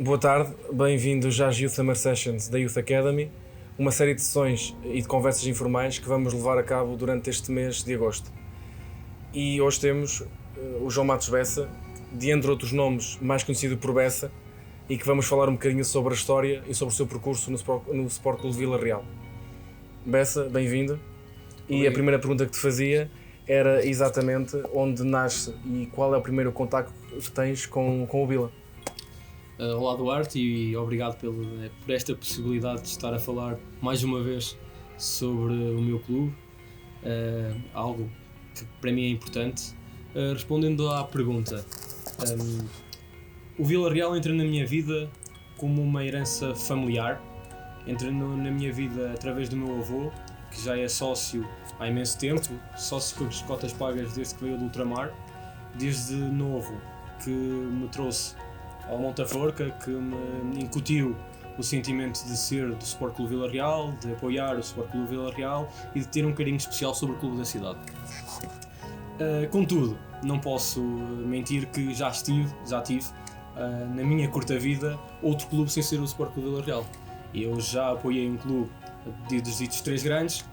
Boa tarde, bem-vindos às Youth Summer Sessions da Youth Academy, uma série de sessões e de conversas informais que vamos levar a cabo durante este mês de agosto. E hoje temos o João Matos Bessa, de entre outros nomes mais conhecido por Bessa, e que vamos falar um bocadinho sobre a história e sobre o seu percurso no Sport Clube Vila Real. Bessa, bem-vindo. E a primeira pergunta que te fazia era exatamente onde nasce e qual é o primeiro contacto que tens com o Vila. Olá Duarte, e obrigado por esta possibilidade de estar a falar mais uma vez sobre o meu clube, algo que para mim é importante. Respondendo à pergunta, o Vila Real entra na minha vida como uma herança familiar, entra na minha vida através do meu avô, que já é sócio há imenso tempo, sócio com as cotas pagas desde que veio do ultramar, desde novo que me trouxe ao Montaforca, que me incutiu o sentimento de ser do Sport Clube Vila Real, de apoiar o Sport Clube Vila Real e de ter um carinho especial sobre o clube da cidade. Contudo, não posso mentir que já tive na minha curta vida outro clube sem ser o Sport Clube Vila Real. Eu já apoiei um clube dos ditos três grandes,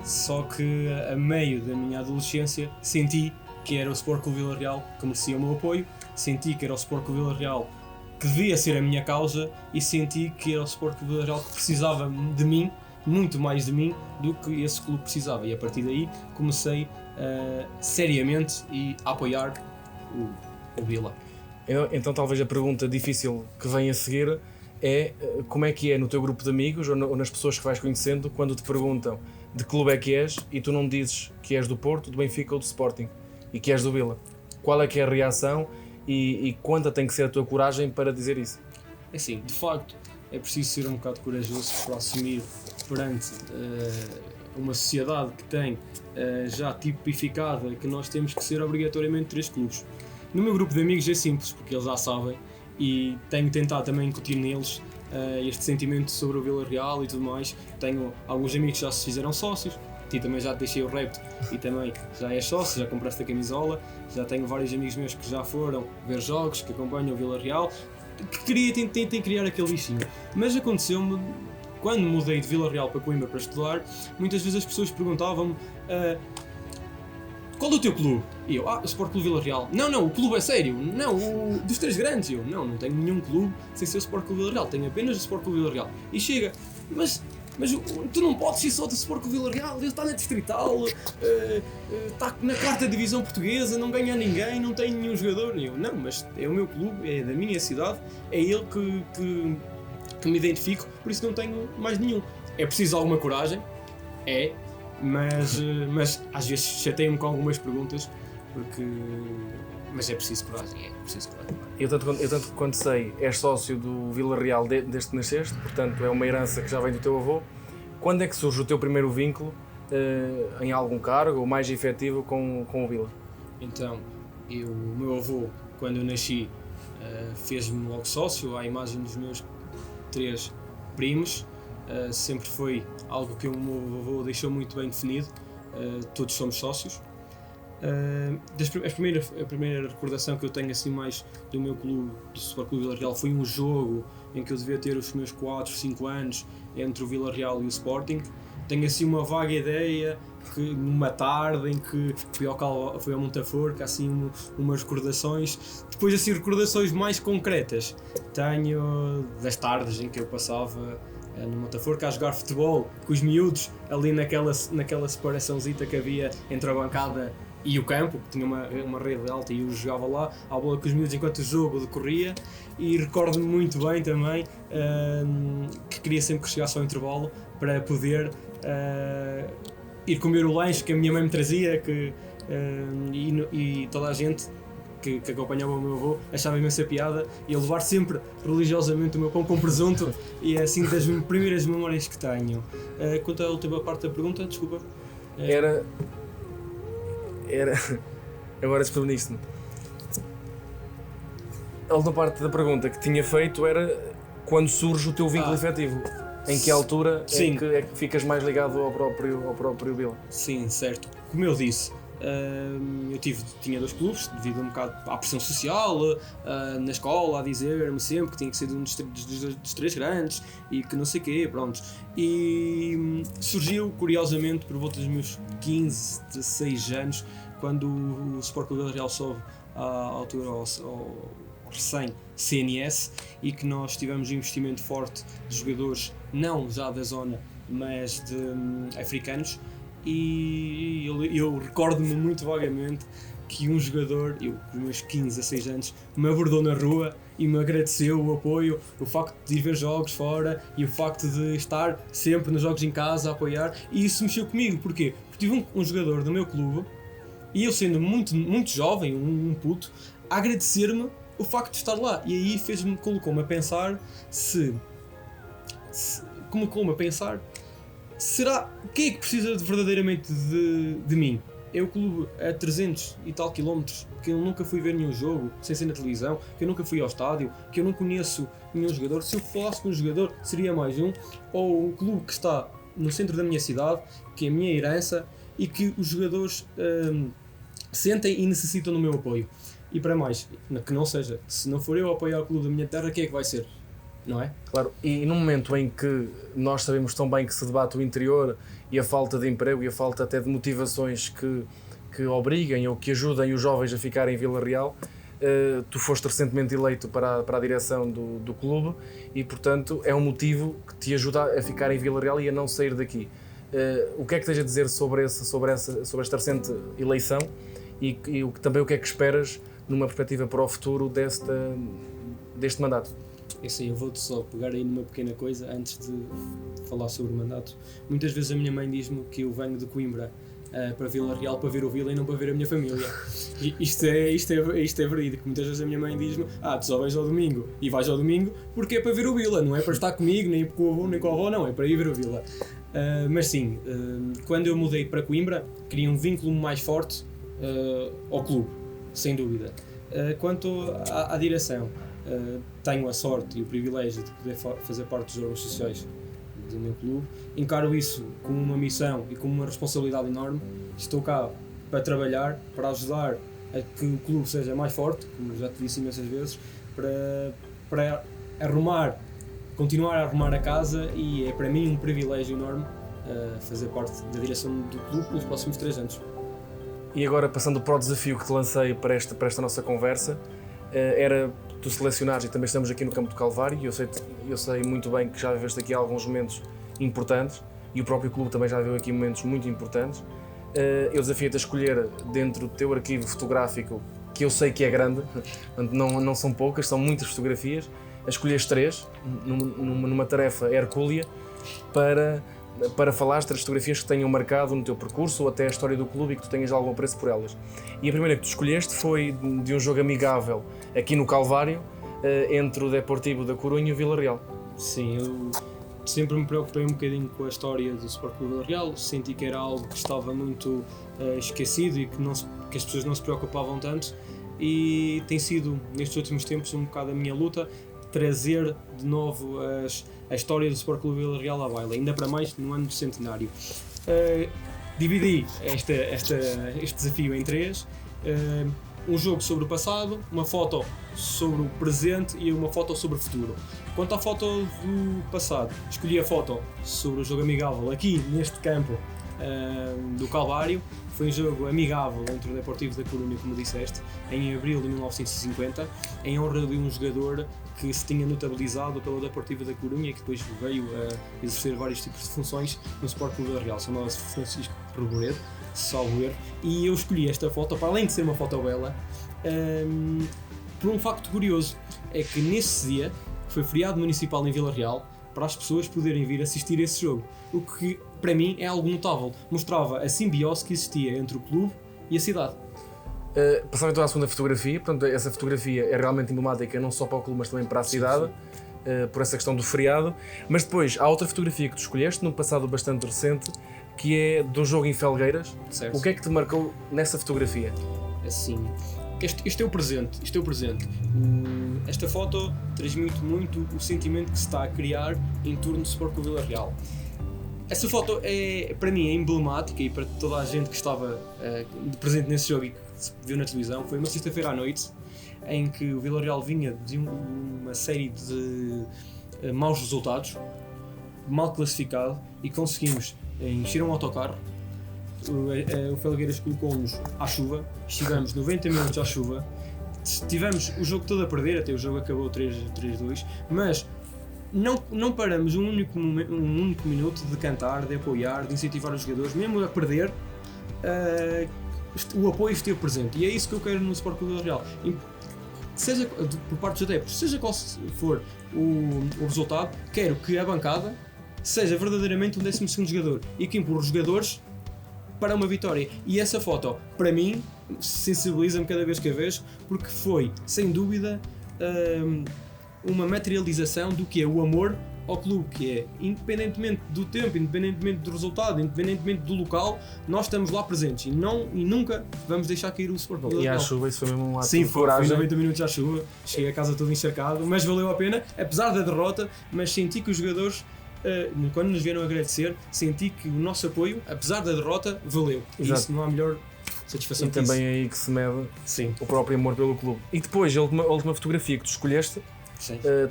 só que a meio da minha adolescência senti que era o Sport Clube Vila Real que merecia o meu apoio, senti que era o Sport Clube Vila Real que devia ser a minha causa e senti que era o Sport Clube Vila Real que precisava de mim, muito mais de mim do que esse clube precisava, e a partir daí comecei seriamente a apoiar o Vila. Então talvez a pergunta difícil que vem a seguir é como é que é no teu grupo de amigos ou nas pessoas que vais conhecendo quando te perguntam de que clube é que és e tu não dizes que és do Porto, do Benfica ou do Sporting e que és do Vila. Qual é que é a reação e quanta tem que ser a tua coragem para dizer isso? É assim, de facto é preciso ser um bocado corajoso para assumir perante uma sociedade que tem já tipificada que nós temos que ser obrigatoriamente três clubes. No meu grupo de amigos é simples, porque eles já sabem, e tenho tentado também incutir neles este sentimento sobre o Vila Real e tudo mais. Tenho alguns amigos que já se fizeram sócios, ti também já te deixei o repto e também já és sócio, já compraste a camisola. Já tenho vários amigos meus que já foram ver jogos, que acompanham o Vila Real, que tentei criar aquele bichinho. Mas aconteceu-me, quando mudei de Vila Real para Coimbra para estudar, muitas vezes as pessoas perguntavam-me qual é o teu clube? E eu, o Sport Clube Vila Real. Não, o clube é sério. Não, o dos três grandes. Eu, não tenho nenhum clube sem ser o Sport Clube Vila Real. Tenho apenas o Sport Clube Vila Real. E chega, mas tu não podes ser só do Sport Clube Vila Real. Ele está na Distrital, está na quarta divisão portuguesa, não ganha ninguém, não tem nenhum jogador. E eu, não, mas é o meu clube, é da minha cidade, é ele que me identifico, por isso não tenho mais nenhum. É preciso alguma coragem, mas às vezes chateio-me com algumas perguntas, mas é preciso coragem, Eu tanto quanto sei, és sócio do Vila Real desde que nasceste, portanto é uma herança que já vem do teu avô. Quando é que surge o teu primeiro vínculo em algum cargo ou mais efetivo com o Vila? Então, o meu avô, quando eu nasci, fez-me logo sócio, à imagem dos meus três primos. Sempre foi algo que o meu avô deixou muito bem definido. Todos somos sócios. A primeira recordação que eu tenho assim mais do meu clube, do Sport Clube Vila Real, foi um jogo em que eu devia ter os meus 4, 5 anos entre o Vila Real e o Sporting. Tenho assim uma vaga ideia que numa tarde em que fui ao Montaforca, assim umas recordações. Depois assim recordações mais concretas tenho das tardes em que eu passava no Montaforca a jogar futebol com os miúdos ali naquela separaçãozita que havia entre a bancada e o campo, que tinha uma rede alta, e eu jogava lá à bola com os miúdos enquanto o jogo decorria. E recordo-me muito bem também que queria sempre que chegasse ao intervalo para poder ir comer o lanche que a minha mãe me trazia, e toda a gente que acompanhava o meu avô achava imensa piada, e a levar sempre religiosamente o meu pão com presunto, e é assim das primeiras memórias que tenho. Quanto à última parte da pergunta, desculpa. Era agora despreveniste-me. A última parte da pergunta que tinha feito era quando surge o teu vínculo efetivo. Em que altura é que ficas mais ligado ao próprio Vila? Sim, certo. Como eu disse, Eu tinha 2 clubes, devido um bocado à pressão social, na escola, a dizer-me sempre que tinha que ser um dos 3 grandes e que não sei o quê, pronto. E surgiu, curiosamente, por volta dos meus 15, 16 anos, quando o Sport Clube Vila Real sobe à altura ao recém-CNS, e que nós tivemos um investimento forte de jogadores, não já da zona, mas de africanos. E eu recordo-me muito vagamente que um jogador, eu com os meus 15 a 6 anos, me abordou na rua e me agradeceu o apoio, o facto de ir ver jogos fora e o facto de estar sempre nos jogos em casa a apoiar, e isso mexeu comigo. Porquê? Porque tive um jogador do meu clube, e eu sendo muito, muito jovem, um puto, a agradecer-me o facto de estar lá, e aí colocou-me a pensar será, quem é que precisa verdadeiramente de mim? É o clube a 300 e tal quilómetros, que eu nunca fui ver nenhum jogo, sem ser na televisão, que eu nunca fui ao estádio, que eu não conheço nenhum jogador. Se eu falasse com um jogador, seria mais um. Ou o clube que está no centro da minha cidade, que é a minha herança, e que os jogadores sentem e necessitam do meu apoio. E para mais, que não seja, se não for eu a apoiar o clube da minha terra, quem é que vai ser? Não é? Claro, e num momento em que nós sabemos tão bem que se debate o interior e a falta de emprego e a falta até de motivações que obriguem ou que ajudem os jovens a ficarem em Vila Real, tu foste recentemente eleito para a direção do clube e, portanto, é um motivo que te ajuda a ficar em Vila Real e a não sair daqui. O que é que tens a dizer sobre esta recente eleição e também o que é que esperas numa perspectiva para o futuro deste mandato? É assim, eu vou-te só pegar aí numa pequena coisa antes de falar sobre o mandato. Muitas vezes a minha mãe diz-me que eu venho de Coimbra para Vila Real para ver o Vila e não para ver a minha família. E isto é verídico. Muitas vezes a minha mãe diz-me: tu só vais ao domingo e vais ao domingo porque é para ver o Vila, não é para estar comigo, nem com o avô, nem com a avó, não, é para ir ver o Vila. Mas sim, quando eu mudei para Coimbra, queria um vínculo mais forte ao clube, sem dúvida. Quanto à direção, tenho a sorte e o privilégio de poder fazer parte dos órgãos sociais do meu clube. Encaro isso como uma missão e como uma responsabilidade enorme. Estou cá para trabalhar, para ajudar a que o clube seja mais forte, como já te disse imensas vezes, para continuar a arrumar a casa, e é para mim um privilégio enorme fazer parte da direção do clube nos próximos 3 anos. E agora, passando para o desafio que te lancei para esta nossa conversa, era tu selecionares, e também estamos aqui no Campo do Calvário, e eu sei muito bem que já viveste aqui alguns momentos importantes, e o próprio clube também já viveu aqui momentos muito importantes. Eu desafio-te a escolher dentro do teu arquivo fotográfico, que eu sei que é grande, não são poucas, são muitas fotografias, a escolheres 3, numa tarefa hercúlea, para falar 3 fotografias que tenham marcado no teu percurso ou até a história do clube e que tu tenhas algum apreço por elas. E a primeira que tu escolheste foi de um jogo amigável aqui no Calvário, entre o Deportivo da Corunha e o Vila Real. Sim, eu sempre me preocupei um bocadinho com a história do Sport Clube Vila Real, senti que era algo que estava muito esquecido e que as pessoas não se preocupavam tanto, e tem sido, nestes últimos tempos, um bocado a minha luta, trazer de novo a história do Sport Clube Vila Real à baila, ainda para mais no ano do centenário. Dividi este desafio em 3, um jogo sobre o passado, uma foto sobre o presente e uma foto sobre o futuro. Quanto à foto do passado, escolhi a foto sobre o jogo amigável aqui neste campo do Calvário. Foi um jogo amigável entre o Deportivo da Corunha, como disseste, em abril de 1950, em honra de um jogador que se tinha notabilizado pelo Deportivo da Corunha e que depois veio a exercer vários tipos de funções no Sport Clube Vila Real. Chamava-se Francisco Reboredo, salvo erro, e eu escolhi esta foto, para além de ser uma foto bela, por um facto curioso. É que nesse dia foi feriado municipal em Vila Real, para as pessoas poderem vir assistir a esse jogo, o que para mim é algo notável. Mostrava a simbiose que existia entre o clube e a cidade. Passava então à segunda fotografia. Portanto, essa fotografia é realmente emblemática não só para o clube, mas também para a cidade, por essa questão do feriado. Mas depois há outra fotografia que tu escolheste, num passado bastante recente, que é do jogo em Felgueiras. Certo. O que é que te marcou nessa fotografia? Assim, este é o presente. Esta foto transmite muito o sentimento que se está a criar em torno do Sport Clube Vila Real. Essa foto para mim é emblemática e para toda a gente que estava presente nesse jogo e que se viu na televisão. Foi uma sexta-feira à noite em que o Villarreal vinha de uma série de maus resultados, mal classificado, e conseguimos encher um autocarro. O Felgueiras colocou-nos à chuva, estivemos 90 minutos à chuva, tivemos o jogo todo a perder, até o jogo acabou 3-2, mas não paramos um único minuto de cantar, de apoiar, de incentivar os jogadores, mesmo a perder, o apoio esteve presente, e é isso que eu quero no Sport Clube Villarreal. Seja por parte dos adeptos, seja qual for o resultado, quero que a bancada seja verdadeiramente um 12º jogador e que empurre os jogadores para uma vitória. E essa foto, para mim, sensibiliza-me cada vez que a vejo, porque foi, sem dúvida, uma materialização do que é o amor ao clube, que é, independentemente do tempo, independentemente do resultado, independentemente do local, nós estamos lá presentes e nunca vamos deixar cair o Sport Clube. E à chuva, isso foi mesmo um ato Sim, de coragem. Foi 90 minutos à chuva, cheguei a casa todo encharcado, mas valeu a pena, apesar da derrota, mas senti que os jogadores, quando nos vieram agradecer, senti que o nosso apoio, apesar da derrota, valeu. E isso não há melhor satisfação e que isso. também é aí que se mede Sim. o próprio amor pelo clube. E depois, a última fotografia que tu escolheste,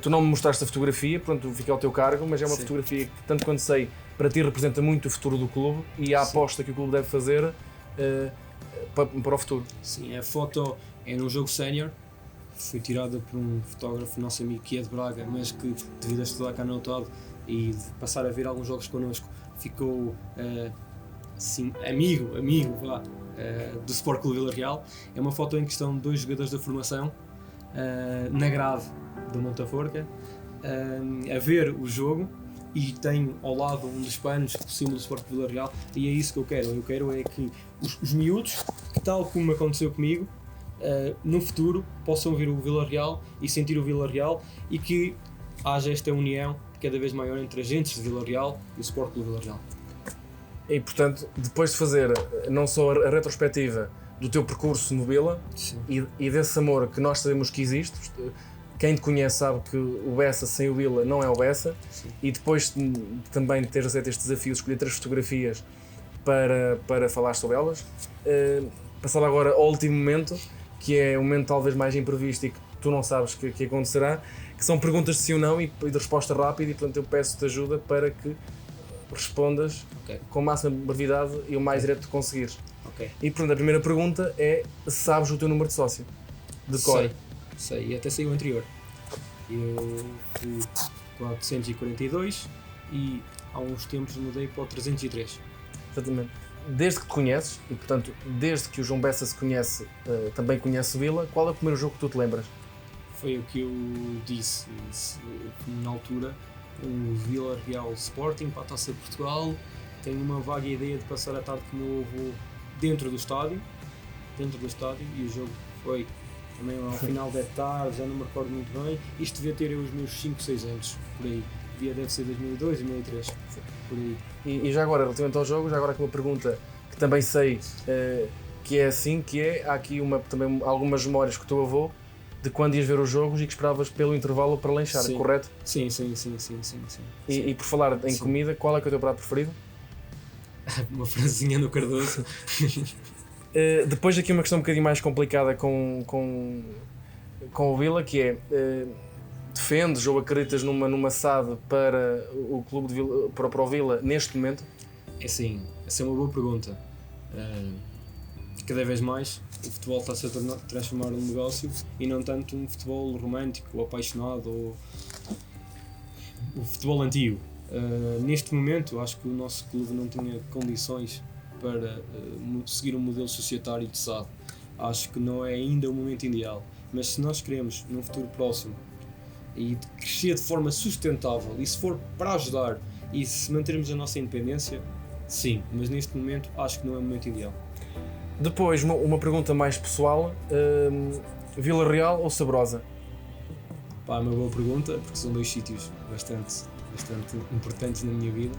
tu não me mostraste a fotografia, portanto fica ao teu cargo, mas é uma fotografia que, tanto quanto sei, para ti representa muito o futuro do clube e a aposta que o clube deve fazer para o futuro. Sim, a foto é num jogo sénior, foi tirada por um fotógrafo nosso amigo que é de Braga, mas que devido a estudar cá no Otado e de passar a ver alguns jogos connosco, ficou amigo do Sport Clube Villarreal. É uma foto em que estão 2 jogadores da formação na grade do Montaforca a ver o jogo, e tem ao lado um dos panos o símbolo do Sport Clube Villarreal, e é isso que eu quero. Eu quero é que os miúdos, que tal como aconteceu comigo, no futuro possam ver o Villarreal e sentir o Villarreal, e que haja esta união cada vez maior entre agentes de Villarreal e o Sport Clube Villarreal. E portanto, depois de fazer não só a retrospectiva do teu percurso no Vila e desse amor que nós sabemos que existe, quem te conhece sabe que o Bessa sem o Vila não é o Bessa, e depois também de teres aceito este desafio de escolher 3 fotografias para falar sobre elas, passar agora ao último momento, que é um momento talvez mais imprevisto e que tu não sabes que acontecerá, que são perguntas de sim ou não e de resposta rápida, e portanto eu peço-te ajuda para que respondas com a máxima brevidade e o mais direto que conseguires. E portanto a primeira pergunta é: sabes o teu número de sócio? De cor? Sei, e até sei o anterior. Eu fui 442 e há uns tempos mudei para o 303. Exatamente. Desde que te conheces, e portanto desde que o João Bessa se conhece, também conhece o Vila, qual é o primeiro jogo que tu te lembras? Foi o que eu disse na altura, o Villarreal Sporting para a Taça de Portugal. Tenho uma vaga ideia de passar a tarde com o meu avô dentro do estádio, e o jogo foi também ao final da tarde, já não me recordo muito bem. Isto devia ter os meus 5, 6 anos, por aí. Deve ser 2002, 2003, por aí. E já agora, relativamente ao jogo, já agora aqui uma pergunta que também sei que é assim, que é, há aqui também algumas memórias com o teu avô de quando ias ver os jogos e que esperavas pelo intervalo para lanchar, correto? Sim. E por falar em comida, qual é que é o teu prato preferido? Uma franzinha no Cardoso. Depois aqui uma questão um bocadinho mais complicada com o Vila, que é, defendes ou acreditas numa SAD para o clube de Vila, para o Vila neste momento? É sim, essa é uma boa pergunta. Cada vez mais o futebol está-se a transformar num negócio e não tanto um futebol romântico ou apaixonado ou o futebol antigo. Neste momento acho que o nosso clube não tinha condições para seguir um modelo societário de SAD. Acho que não é ainda o momento ideal, mas se nós queremos num futuro próximo e crescer de forma sustentável, e se for para ajudar e se mantermos a nossa independência, sim, mas neste momento acho que não é o momento ideal. Depois uma pergunta mais pessoal, Vila Real ou Sabrosa? É uma boa pergunta, porque são 2 sítios bastante importantes na minha vida.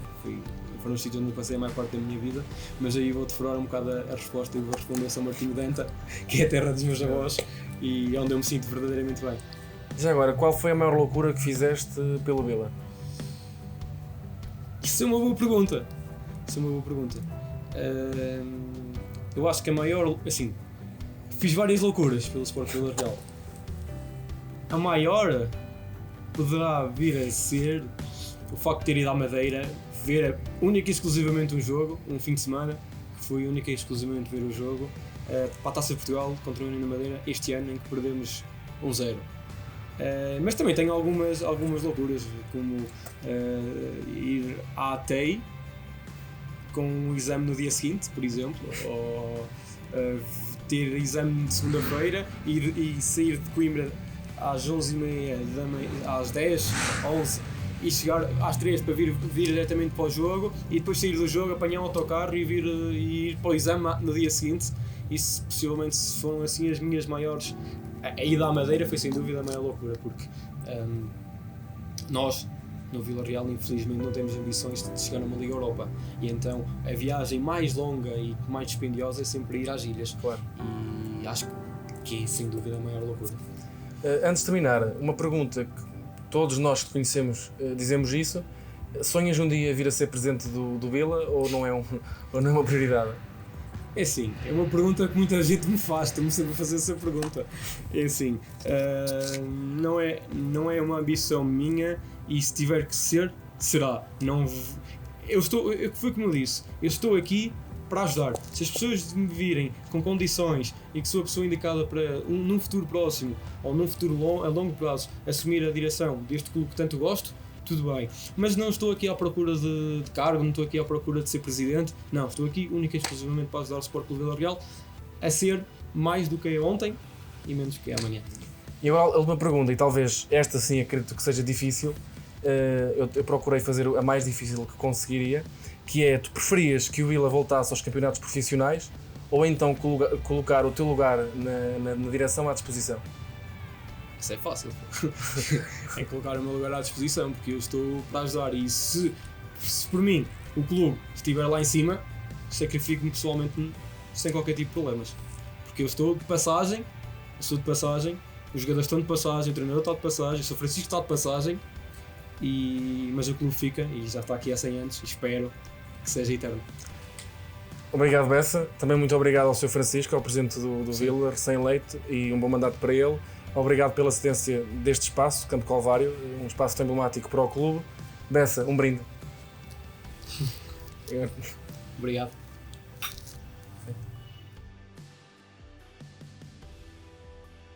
Foram os sítios onde eu passei a maior parte da minha vida, mas aí vou deferar um bocado a resposta e vou responder a São Martinho de Anta, que é a terra dos meus avós e onde eu me sinto verdadeiramente bem. Já agora, qual foi a maior loucura que fizeste pelo Vila? Isso é uma boa pergunta. Eu acho que a maior... Assim, fiz várias loucuras pelo Sport Vila Real. A maior poderá vir a ser o facto de ter ido à Madeira ver única e exclusivamente um jogo, um fim de semana, que foi única e exclusivamente ver o jogo para a Taça de Portugal contra o União da Madeira este ano, em que perdemos 1-0. Mas também tenho algumas loucuras, como ir à ATEI com um exame no dia seguinte, por exemplo, ou ter exame de segunda-feira e sair de Coimbra às 11h30 da manhã, às 10, 11 e chegar às 3 para vir diretamente para o jogo e depois sair do jogo, apanhar um autocarro e ir para o exame no dia seguinte. Isso possivelmente foram assim as minhas maiores... A ida à Madeira foi sem dúvida a maior loucura, porque nós no Vila Real infelizmente não temos ambições de chegar numa Liga Europa, e então a viagem mais longa e mais dispendiosa é sempre ir às ilhas. Claro. E acho que é sem dúvida a maior loucura. Antes de terminar, uma pergunta que todos nós que conhecemos dizemos isso: sonhas um dia vir a ser presidente do Vila ou não é uma prioridade? É assim, é uma pergunta que muita gente me faz, estou-me sempre a fazer essa pergunta. É assim, não é uma ambição minha, e se tiver que ser, será. Foi como eu disse, eu estou aqui para ajudar. Se as pessoas me virem com condições e que sou a pessoa indicada para, num futuro próximo ou num futuro a longo prazo, assumir a direção deste clube que tanto gosto, tudo bem. Mas não estou aqui à procura de cargo, não estou aqui à procura de ser presidente, não, estou aqui única e exclusivamente para ajudar o Sport Clube Vila Real a ser mais do que é ontem e menos do que é amanhã. E agora a última pergunta, e talvez esta sim acredito que seja difícil, eu procurei fazer a mais difícil que conseguiria, que é: tu preferias que o Vila voltasse aos campeonatos profissionais ou então colocar o teu lugar na direção à disposição? Isso é fácil. É colocar o meu lugar à disposição, porque eu estou para ajudar, e se por mim o clube estiver lá em cima, sacrifico-me pessoalmente sem qualquer tipo de problemas, porque eu estou de passagem, os jogadores estão de passagem, o treinador está de passagem, o Sr. Francisco está de passagem, mas o clube fica e já está aqui há 100 anos e espero que seja eterno. Obrigado, Bessa. Também muito obrigado ao Sr. Francisco, ao presidente do Vila, recém-eleito, e um bom mandato para ele. Obrigado pela cedência deste espaço, Campo Calvário, um espaço tão emblemático para o clube. Bessa, um brinde. Obrigado.